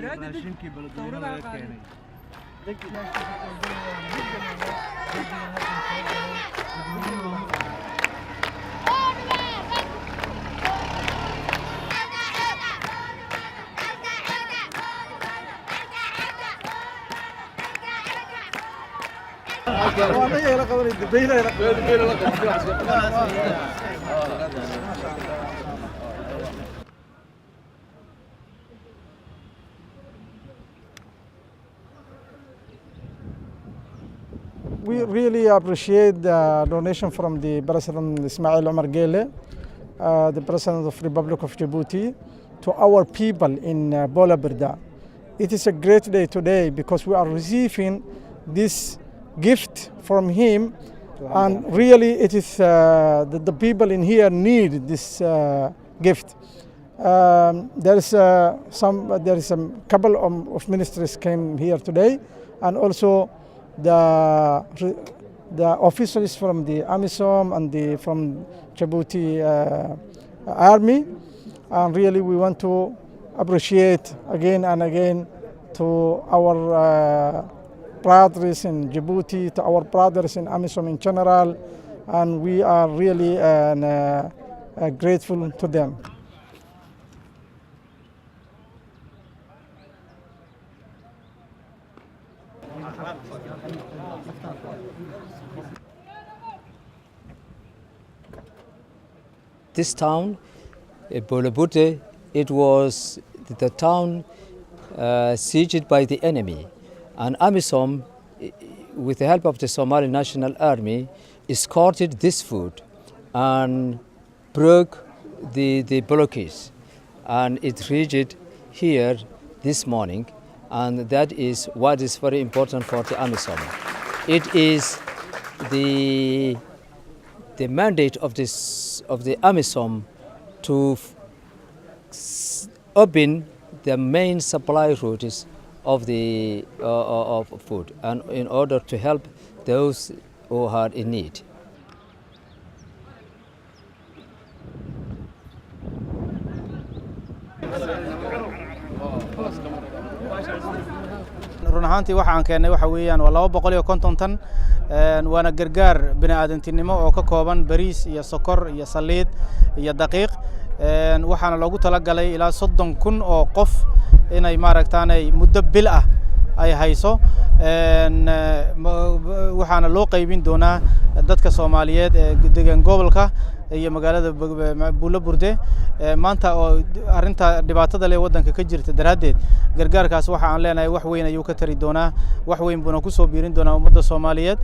raashinkii baladweyne laga keenay We really appreciate the donation from the President Ismail Omar Guelleh, the President of the Republic of Djibouti, to our people in Bola Berda. It is a great day today because we are receiving this gift from him, and really it is the people in here need this gift. There is a couple of ministers came here today, and also the officers from the AMISOM and from Djibouti Army, and really we want to appreciate again and again to our brothers in Djibouti, to our brothers in AMISOM in general, and we are really grateful to them. This town, Bola Berda, it was the town sieged by the enemy, and AMISOM, with the help of the Somali National Army, escorted this food and broke the blockades, and it reached here this morning, and that is what is very important for the AMISOM. It is the mandate of the AMISOM to open the main supply routes of the of food, and in order to help those who are in need. run ahaantii waxaan keenay waxa weeyaan waa 250 tan waana gargaar bini'aadantinimo oo ka kooban bariis iyo sokor iyo saliid iyo daqiiq waxaana loogu talagalay ilaa 30,000 oo qof inay maaragtaanay muddo bil ah ay hayso waxaana loo qaybin doonaa dadka Soomaaliyeed ee degan gobolka iyo magaalada Bola Berda maanta oo arinta dhibaatada leh wadanka ka jirta daraadeed gargaarkaas waxa aan leenahay wax weyn ayuu ka tari doonaa wax weyn buna ku soo biirin doonaa ummadda Soomaaliyeed.